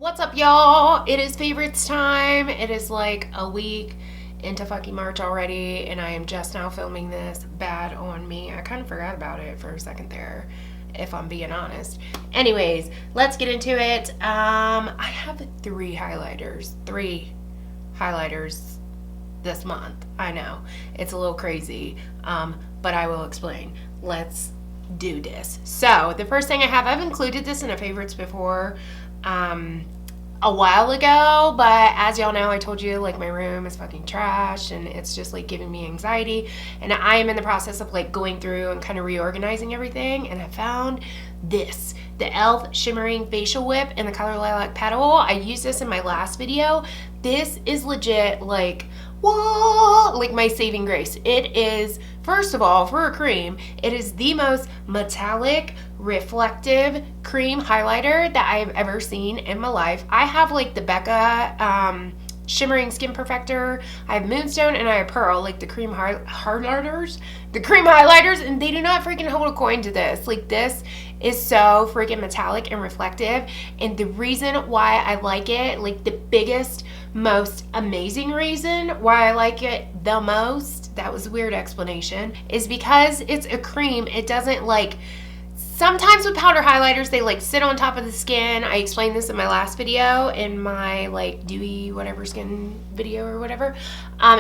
What's up, y'all? It is favorites time. It is like a week into fucking March already, and I am just now filming this. Bad on me. I kind of forgot about it for a second there, if I'm being honest. Anyways, let's get into it. I have three highlighters this month. I know it's a little crazy, but I will explain. Let's do this. So the first thing I have, I've included this in a favorites before a while ago, but as y'all know, I told you like my room is fucking trash and it's just like giving me anxiety, and I am in the process of like going through and kind of reorganizing everything, and I found this, the e.l.f. Shimmering Facial Whip in the color Lilac Petal. I used this in my last video. This is legit like, whoa, like my saving grace. It is, first of all, for a cream, it is the most metallic, reflective cream highlighter that I've ever seen in my life. I have like the Becca Shimmering Skin Perfector, I have Moonstone, and I have Pearl, like the cream highlighters, and they do not freaking hold a coin to this. Like, this is so freaking metallic and reflective, and the reason why I like it, like the biggest, most amazing reason why I like it the most, that was a weird explanation, is because it's a cream. It doesn't like, sometimes with powder highlighters, they like sit on top of the skin. I explained this in my last video, in my like dewy whatever skin video or whatever.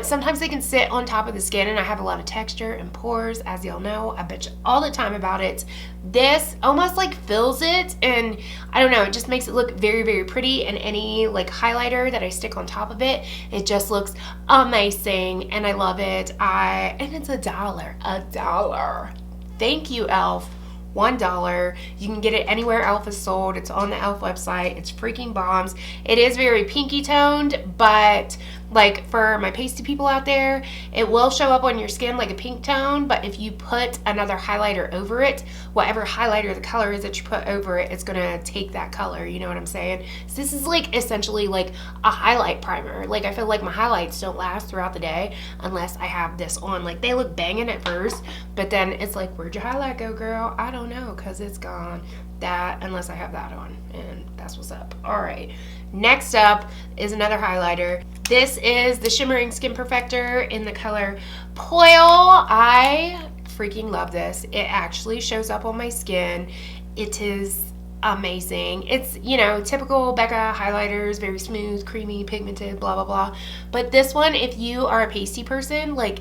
Sometimes they can sit on top of the skin, and I have a lot of texture and pores, as y'all know. I bitch all the time about it. This almost like fills it, and I don't know, it just makes it look very, very pretty, and any like highlighter that I stick on top of it, it just looks amazing, and I love it. And it's $1. Thank you, e.l.f. $1. You can get it anywhere e.l.f. is sold. It's on the e.l.f. website. It's freaking bombs. It is very pinky toned, but like for my pasty people out there, it will show up on your skin like a pink tone, but if you put another highlighter over it, whatever highlighter the color is that you put over it, it's gonna take that color, you know what I'm saying? So this is like essentially like a highlight primer. Like, I feel like my highlights don't last throughout the day unless I have this on. Like, they look banging at first, but then it's like, where'd your highlight go, girl? I don't know, because it's gone. That, unless I have that on, and that's what's up. All right, next up is another highlighter. This is the Shimmering Skin Perfector in the color Poil. I freaking love this. It actually shows up on my skin. It is amazing. It's, you know, typical Becca highlighters, very smooth, creamy, pigmented, blah, blah, blah. But this one, if you are a pasty person, like,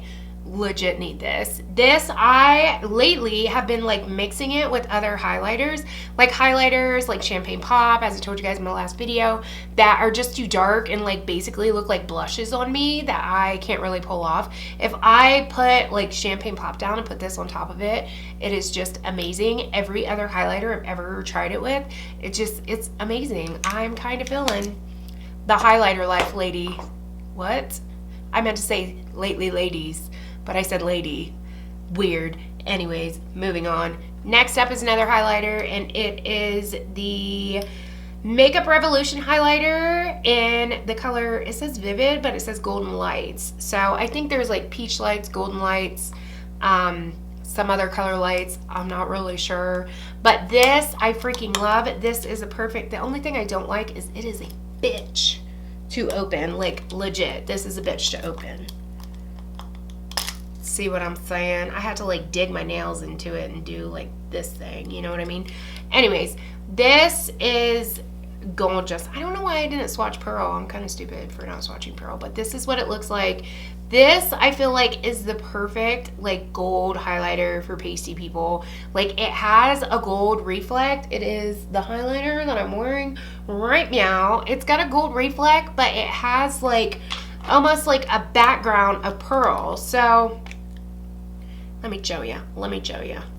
legit need this. I lately have been like mixing it with other highlighters like Champagne Pop, as I told you guys in my last video, that are just too dark and like basically look like blushes on me that I can't really pull off. If I put like Champagne Pop down and put this on top of it, it is just amazing. Every other highlighter I've ever tried it with, it's amazing. I'm kind of feeling the highlighter life, lady. What? I meant to say lately, ladies, but I said lady. Weird. Anyways, moving on. Next up is another highlighter, and it is the MakeupRevolution highlighter in the color, it says Vivid, but it says Golden Lights. So I think there's like peach lights, golden lights, some other color lights. I'm not really sure. But this, I freaking love. This is a perfect, the only thing I don't like is it is a bitch to open. Like, legit, this is a bitch to open. See what I'm saying? I had to like dig my nails into it and do like this thing, you know what I mean? Anyways, this is gorgeous. I don't know why I didn't swatch Pearl. I'm kind of stupid for not swatching Pearl, but this is what it looks like. This, I feel like, is the perfect like gold highlighter for pasty people. Like, it has a gold reflect. It is the highlighter that I'm wearing right now. It's got a gold reflect, but it has like almost like a background of pearl. So let me show you.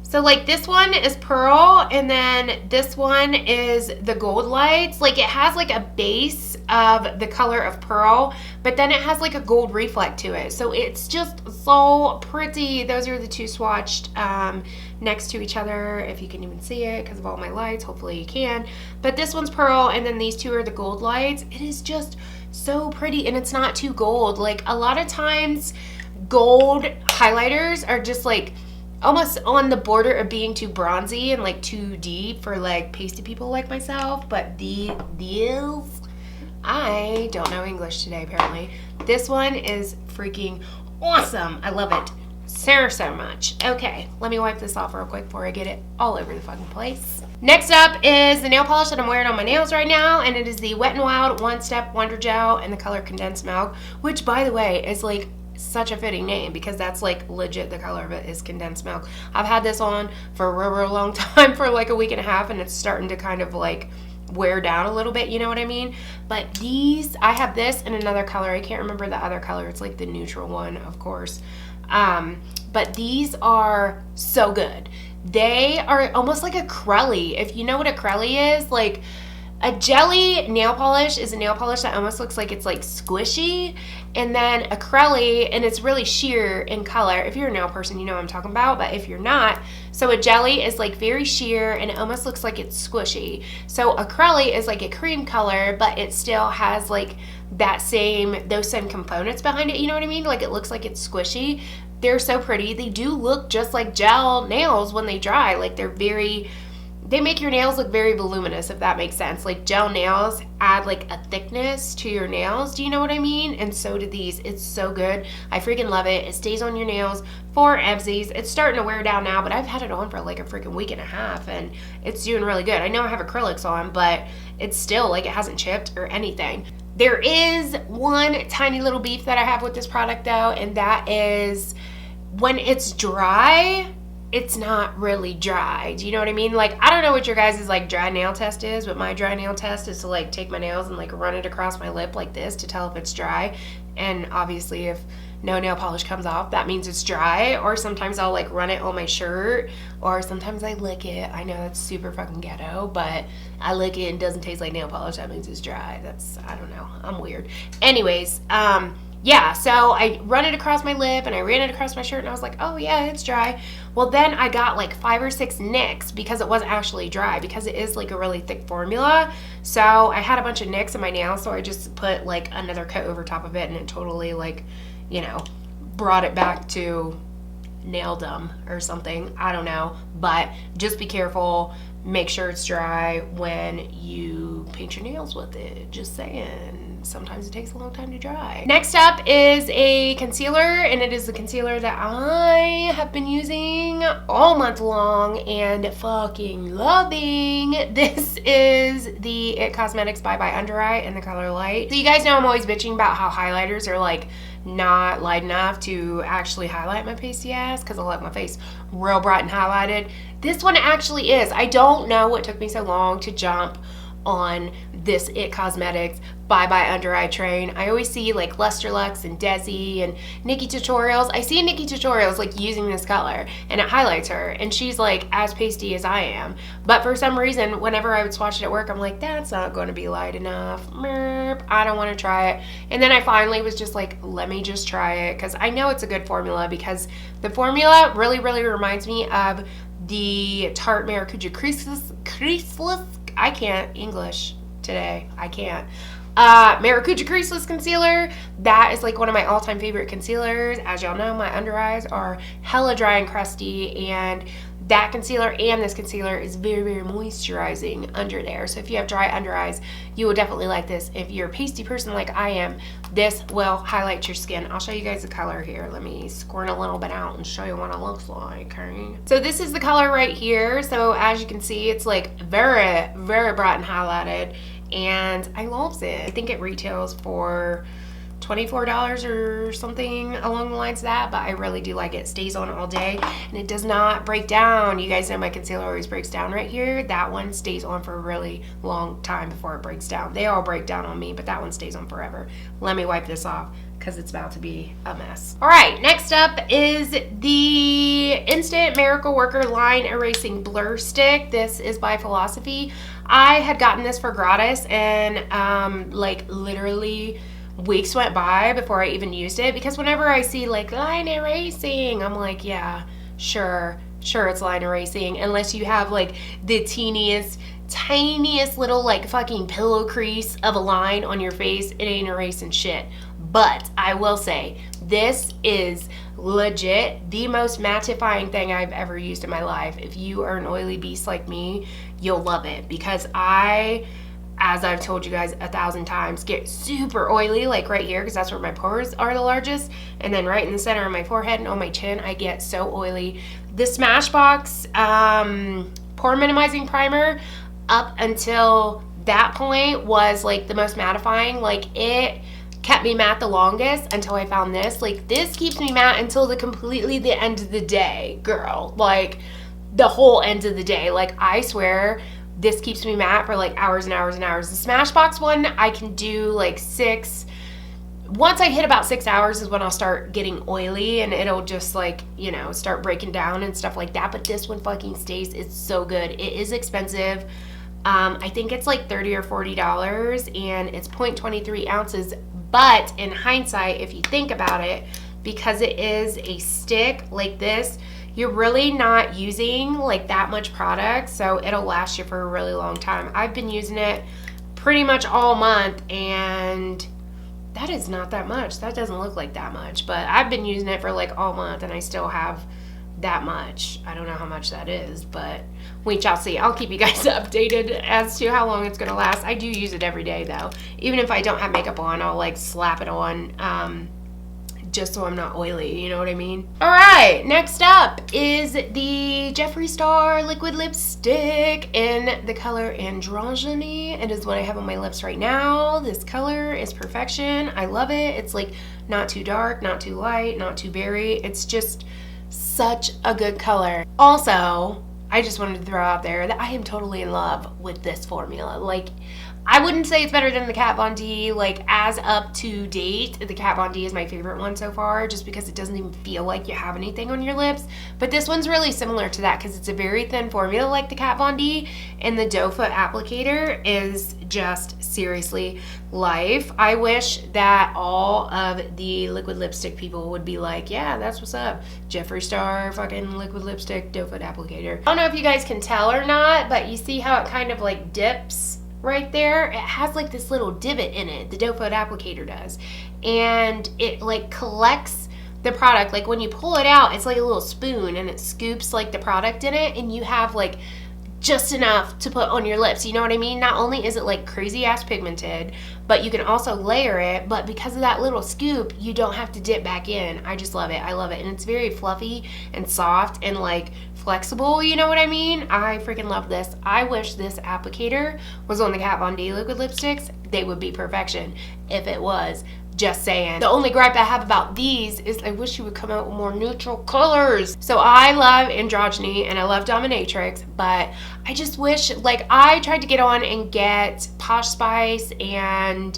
So like, this one is pearl, and then this one is the gold lights. Like, it has like a base of the color of pearl, but then it has like a gold reflect to it. So it's just so pretty. Those are the two swatched next to each other, if you can even see it because of all my lights. Hopefully you can. But this one's pearl, and then these two are the gold lights. It is just so pretty, and it's not too gold. Like, a lot of times gold highlighters are just like almost on the border of being too bronzy and like too deep for like pasty people like myself. But these, I don't know English today apparently. This one is freaking awesome. I love it so much. Okay, let me wipe this off real quick before I get it all over the fucking place. Next up is the nail polish that I'm wearing on my nails right now, and it is the WetNWild One Step Wonder Gel in the color Condensed Milk, which by the way is like such a fitting name because that's like legit the color of it is Condensed Milk. I've had this on for a real long time, for like a week and a half, and it's starting to kind of like wear down a little bit, you know what I mean? But these, I have this in another color. I can't remember the other color. It's like the neutral one, of course. But these are so good. They are almost like a crelly. If you know what a crelly is, like a jelly nail polish is a nail polish that almost looks like it's like squishy, and then a crelly, and it's really sheer in color. If you're a nail person, you know what I'm talking about, but if you're not, so a jelly is like very sheer and it almost looks like it's squishy. So a crelly is like a cream color, but it still has like those same components behind it, you know what I mean? Like it looks like it's squishy. They're so pretty. They do look just like gel nails when they dry. Like they make your nails look very voluminous, if that makes sense. Like gel nails add like a thickness to your nails. Do you know what I mean? And so do these. It's so good. I freaking love it. It stays on your nails for evsies. It's starting to wear down now, but I've had it on for like a freaking week and a half and it's doing really good. I know I have acrylics on, but it's still like it hasn't chipped or anything. There is one tiny little beef that I have with this product though, and that is when it's dry, it's not really dry. Do you know what I mean? Like, I don't know what your guys' like dry nail test is, but my dry nail test is to like take my nails and like run it across my lip like this to tell if it's dry. And obviously if no nail polish comes off, that means it's dry. Or sometimes I'll like run it on my shirt, or sometimes I lick it. I know that's super fucking ghetto, but I lick it and it doesn't taste like nail polish. That means it's dry. I don't know. I'm weird. Anyways, yeah, so I run it across my lip and I ran it across my shirt and I was like, oh yeah, it's dry. Well, then I got like 5 or 6 nicks because it wasn't actually dry, because it is like a really thick formula. So I had a bunch of nicks in my nails, so I just put like another coat over top of it and it totally like, you know, brought it back to naildom or something. I don't know, but just be careful. Make sure it's dry when you paint your nails with it. Just saying. Sometimes it takes a long time to dry. Next up is a concealer, and it is the concealer that I have been using all month long and fucking loving. This is the It Cosmetics Bye Bye Under Eye in the color Light. So you guys know I'm always bitching about how highlighters are like not light enough to actually highlight my pasty ass, because I like my face real bright and highlighted. This one actually is. I don't know what took me so long to jump on this It Cosmetics Bye Bye Under Eye train. I always see like Lustrelux and Desi and Nikki Tutorials. I see Nikki Tutorials like using this color and it highlights her, and she's like as pasty as I am. But for some reason, whenever I would swatch it at work, I'm like, that's not going to be light enough. Merp, I don't want to try it. And then I finally was just like, let me just try it, because I know it's a good formula, because the formula really reminds me of the Tarte Maracuja Creaseless. I can't English today. I can't. Maracuja Creaseless Concealer. That is like one of my all-time favorite concealers. As y'all know, my under eyes are hella dry and crusty, and that concealer and this concealer is very moisturizing under there. So if you have dry under eyes, you will definitely like this. If you're a pasty person like I am, this will highlight your skin. I'll show you guys the color here. Let me squirt a little bit out and show you what it looks like, okay? So this is the color right here. So as you can see, it's like very bright and highlighted, and I love it. I think it retails for $24 or something along the lines of that, but I really do like it. It stays on all day and it does not break down. You guys know my concealer always breaks down right here. That one stays on for a really long time before it breaks down. They all break down on me, but that one stays on forever. Let me wipe this off because it's about to be a mess. All right, next up is the Instant Miracle Worker Line Erasing Blur Stick. This is by Philosophy. I had gotten this for gratis, and like literally weeks went by before I even used it, because whenever I see like line erasing, I'm like, yeah, sure it's line erasing, unless you have like the tiniest little like fucking pillow crease of a line on your face. It ain't erasing shit. But I will say, this is legit the most mattifying thing I've ever used in my life. If you are an oily beast like me, you'll love it, because I, as I've told you guys 1,000 times, get super oily, like right here, because that's where my pores are the largest, and then right in the center of my forehead and on my chin, I get so oily. The Smashbox pore minimizing primer, up until that point, was like the most mattifying. Like, it kept me matte the longest until I found this. Like, this keeps me matte until completely the end of the day, girl. Like, the whole end of the day. Like, I swear, this keeps me matte for like hours and hours and hours. The Smashbox one, I can do like 6. Once I hit about 6 hours is when I'll start getting oily, and it'll just like, you know, start breaking down and stuff like that. But this one fucking stays. It's so good. It is expensive. I think it's like $30 or $40, and it's 0.23 ounces. But in hindsight, if you think about it, because it is a stick like this, you're really not using like that much product, so it'll last you for a really long time. I've been using it pretty much all month, and that is not that much. That doesn't look like that much, but I've been using it for like all month, and I still have that much. I don't know how much that is, but we shall see. I'll keep you guys updated as to how long it's gonna last. I do use it every day though. Even if I don't have makeup on, I'll like slap it on, just so I'm not oily, you know what I mean? All right, next up is the Jefree Star liquid lipstick in the color Androgony. It is what I have on my lips right now. This color is perfection. I love it. It's like not too dark, not too light, not too berry. It's just such a good color. Also, I just wanted to throw out there that I am totally in love with this formula. Like, I wouldn't say it's better than the Kat Von D. Like, as up to date, the Kat Von D is my favorite one so far, just because it doesn't even feel like you have anything on your lips. But this one's really similar to that, because it's a very thin formula like the Kat Von D, and the doe foot applicator is just seriously life. I wish that all of the liquid lipstick people would be like, yeah, that's what's up. Jefree Star fucking liquid lipstick doe foot applicator. I don't know if you guys can tell or not, but you see how it kind of like dips right there? It has like this little divot in it, the doe foot applicator does, and it like collects the product. Like, when you pull it out, it's like a little spoon, and it scoops like the product in it, and you have like just enough to put on your lips, you know what I mean? Not only is it like crazy ass pigmented, but you can also layer it, but because of that little scoop, you don't have to dip back in. I just love it. I love it. And it's very fluffy and soft and like flexible, you know what I mean? I freaking love this. I wish this applicator was on the Kat Von D liquid lipsticks. They would be perfection if it was. Just saying. The only gripe I have about these is I wish you would come out with more neutral colors. So I love Androgony and I love Dominatrix, but I just wish, like, I tried to get on and get Posh Spice and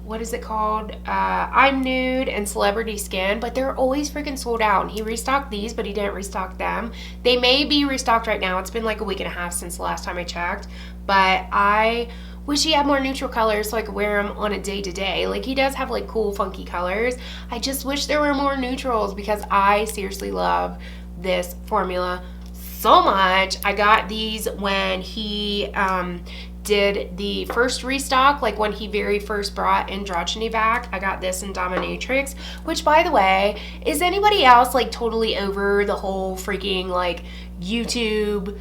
what is it called? I'm Nude and Celebrity Skin, but they're always freaking sold out. And he restocked these, but he didn't restock them. They may be restocked right now. It's been like a week and a half since the last time I checked, but I wish he had more neutral colors so I could wear them on a day-to-day. Like, he does have like cool funky colors. I just wish there were more neutrals, because I seriously love this formula so much. I got these when he did the first restock, like when he very first brought Androgony back. I got this in Dominatrix, which, by the way, is anybody else like totally over the whole freaking like YouTube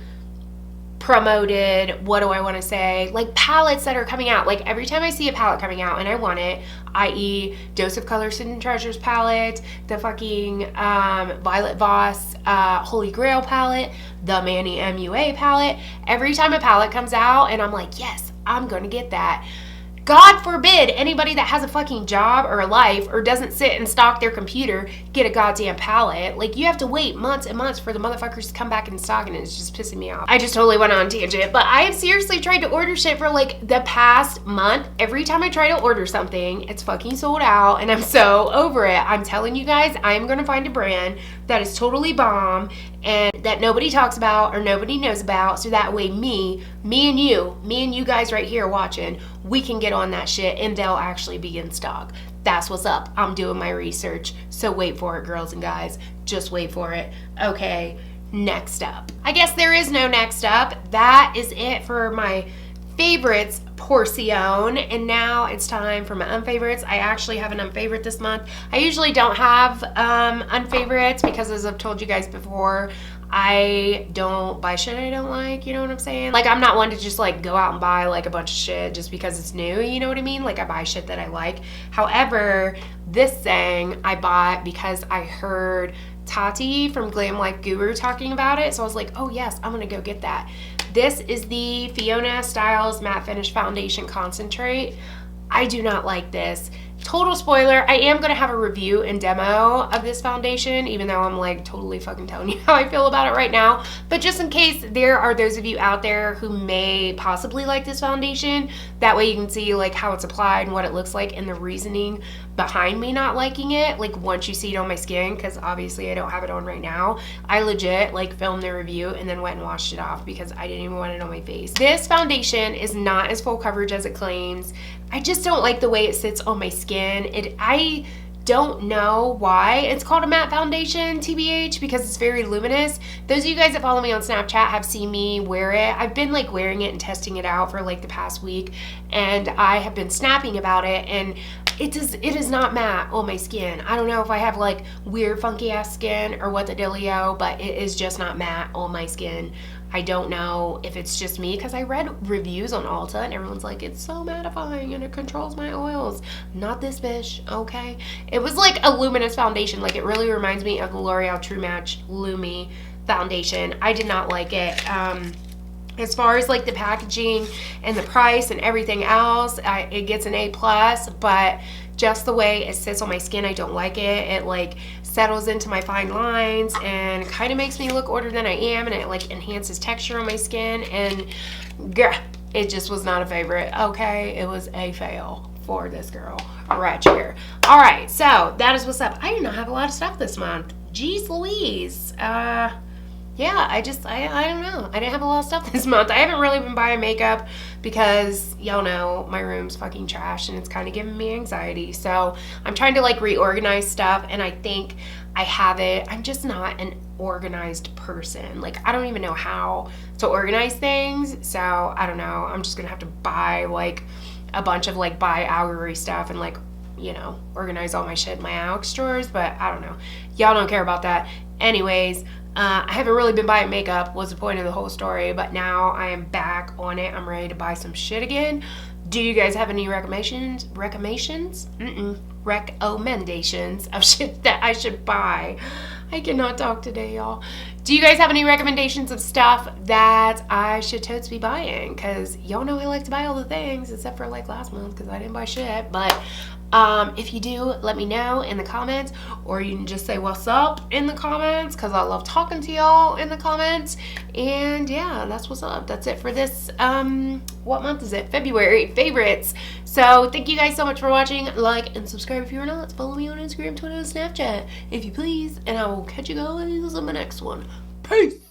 promoted, what do I want to say, like palettes that are coming out? Like, every time I see a palette coming out and I want it, i.e. Dose of Color Hidden Treasures palette, the fucking Violet Voss Holy Grail palette, the Manny MUA palette, every time a palette comes out and I'm like, yes, I'm gonna get that. God forbid anybody that has a fucking job or a life or doesn't sit and stock their computer get a goddamn palette. Like, you have to wait months and months for the motherfuckers to come back in stock, and it's just pissing me off. I just totally went on a tangent, but I have seriously tried to order shit for like the past month. Every time I try to order something, it's fucking sold out, and I'm so over it. I'm telling you guys, I am gonna find a brand that is totally bomb and that nobody talks about or nobody knows about, so that way me and you guys right here watching, we can get on that shit and they'll actually be in stock. That's what's up. I'm doing my research, so wait for it, girls and guys. Just wait for it. Okay, next up. I guess there is no next up. That is it for my favorites portion, and now it's time for my unfavorites. I actually have an unfavorite this month. I usually don't have unfavorites because, as I've told you guys before, I don't buy shit I don't like, you know what I'm saying? Like, I'm not one to just like go out and buy like a bunch of shit just because it's new, you know what I mean? Like, I buy shit that I like. However, this thing I bought because I heard Tati from Glam Life Guru talking about it, so I was like, oh yes, I'm gonna go get that. This is the Fiona Stiles Matte Finish Foundation Concentrate. I do not like this. Total spoiler, I am going to have a review and demo of this foundation, even though I'm like totally fucking telling you how I feel about it right now. But just in case there are those of you out there who may possibly like this foundation, that way you can see like how it's applied and what it looks like and the reasoning behind me not liking it, like once you see it on my skin, because obviously I don't have it on right now. I legit like filmed the review and then went and washed it off because I didn't even want it on my face. This foundation is not as full coverage as it claims. I just don't like the way it sits on my skin. I don't know why it's called a matte foundation, TBH, because it's very luminous. Those of you guys that follow me on Snapchat have seen me wear it. I've been like wearing it and testing it out for like the past week, and I have been snapping about it, and it is not matte on my skin. I don't know if I have like weird funky ass skin or what the dealio, but it is just not matte on my skin. I don't know if it's just me, because I read reviews on Ulta and everyone's like, it's so mattifying and it controls my oils. Not this bitch, okay? It was like a luminous foundation. Like, it really reminds me of the L'Oreal True Match Lumi foundation. I did not like it. As far as like the packaging and the price and everything else, it gets an A+, but just the way it sits on my skin, I don't like it. It like settles into my fine lines and kind of makes me look older than I am, and it like enhances texture on my skin, and girl, it just was not a favorite, okay? It was a fail for this girl right here. All right, so that is what's up. I do not have a lot of stuff this month. Jeez Louise. Yeah, I don't know. I didn't have a lot of stuff this month. I haven't really been buying makeup because y'all know my room's fucking trash and it's kind of giving me anxiety. So I'm trying to like reorganize stuff, and I think I have it. I'm just not an organized person. Like, I don't even know how to organize things. So I don't know. I'm just gonna have to buy like a bunch of like bi-hourly stuff and like, you know, organize all my shit in my Alex drawers, but I don't know. Y'all don't care about that. Anyways, I haven't really been buying makeup, was the point of the whole story, but now I am back on it. I'm ready to buy some shit again. Do you guys have any recommendations of shit that I should buy? I cannot talk today, y'all. Do you guys have any recommendations of stuff that I should totes be buying? Because y'all know I like to buy all the things, except for like last month because I didn't buy shit. But if you do, let me know in the comments, or you can just say what's up in the comments, because I love talking to y'all in the comments. And yeah, that's what's up. That's it for this, what month is it? February favorites. So thank you guys so much for watching. Like and subscribe if you're not. Follow me on Instagram, Twitter, and Snapchat if you please, and I will catch you guys in the next one. Peace.